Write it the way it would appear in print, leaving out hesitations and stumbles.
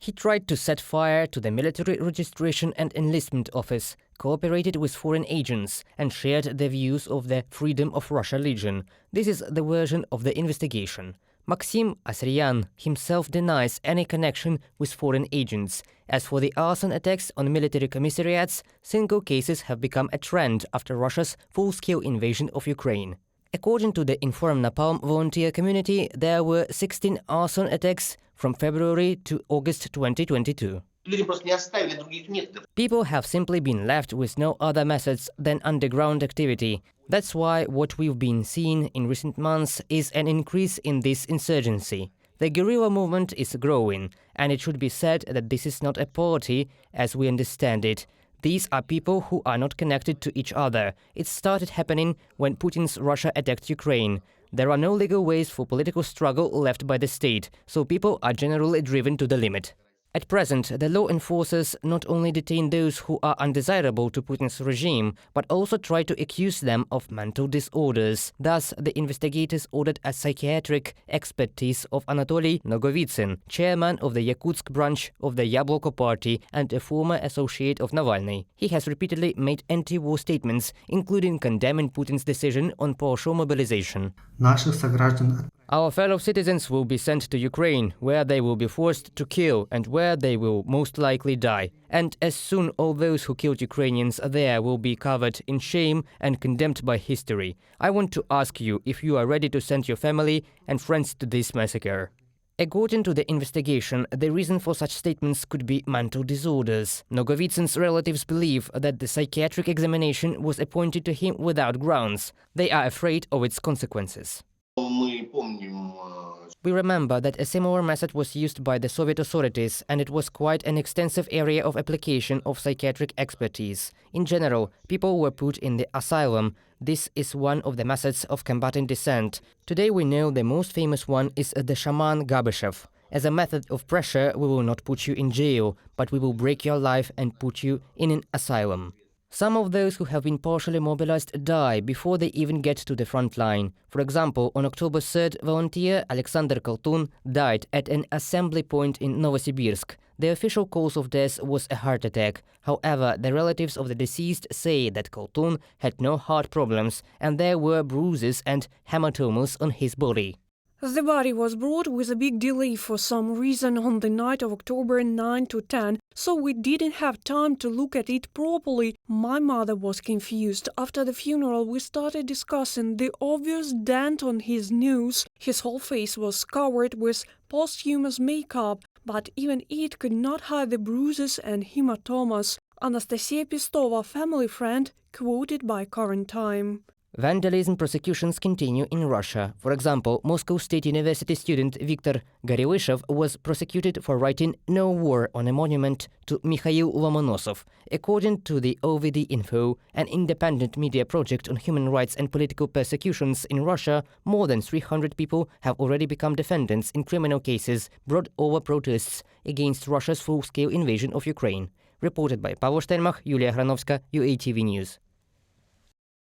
He tried to set fire to the military registration and enlistment office, cooperated with foreign agents, and shared the views of the Freedom of Russia Legion. This is the version of the investigation. Maksim Asriyan himself denies any connection with foreign agents. As for the arson attacks on military commissariats, single cases have become a trend after Russia's full-scale invasion of Ukraine. According to the Inform Napalm volunteer community, there were 16 arson attacks from February to August 2022. People have simply been left with no other methods than underground activity. That's why what we've been seeing in recent months is an increase in this insurgency. The guerrilla movement is growing, and it should be said that this is not a party as we understand it. These are people who are not connected to each other. It started happening when Putin's Russia attacked Ukraine. There are no legal ways for political struggle left by the state, so people are generally driven to the limit. At present, the law enforcers not only detain those who are undesirable to Putin's regime, but also try to accuse them of mental disorders. Thus, the investigators ordered a psychiatric expertise of Anatoly Nogovitsyn, chairman of the Yakutsk branch of the Yabloko party and a former associate of Navalny. He has repeatedly made anti-war statements, including condemning Putin's decision on partial mobilization. Our fellow citizens will be sent to Ukraine, where they will be forced to kill and where they will most likely die. And as soon all those who killed Ukrainians there will be covered in shame and condemned by history. I want to ask you if you are ready to send your family and friends to this massacre. According to the investigation, the reason for such statements could be mental disorders. Nogovitsyn's relatives believe that the psychiatric examination was appointed to him without grounds. They are afraid of its consequences. We remember that a similar method was used by the Soviet authorities, and it was quite an extensive area of application of psychiatric expertise. In general, people were put in the asylum. This is one of the methods of combating dissent. Today we know the most famous one is the shaman Gabyshev. As a method of pressure, we will not put you in jail, but we will break your life and put you in an asylum. Some of those who have been partially mobilized die before they even get to the front line. For example, on October 3rd, volunteer Alexander Koltun died at an assembly point in Novosibirsk. The official cause of death was a heart attack. However, the relatives of the deceased say that Koltun had no heart problems and there were bruises and hematomas on his body. The body was brought with a big delay for some reason on the night of October 9 to 10, so we didn't have time to look at it properly. My mother was confused. After the funeral, we started discussing the obvious dent on his nose. His whole face was covered with posthumous makeup, but even it could not hide the bruises and hematomas. Anastasia Pestova, family friend, quoted by Current Time. Vandalism prosecutions continue in Russia. For example, Moscow State University student Viktor Gorelyshev was prosecuted for writing "No War" on a monument to Mikhail Lomonosov. According to the OVD Info, an independent media project on human rights and political persecutions in Russia, more than 300 people have already become defendants in criminal cases brought over protests against Russia's full-scale invasion of Ukraine. Reported by Pavel Steinmach, Yulia Hranovska, UATV News.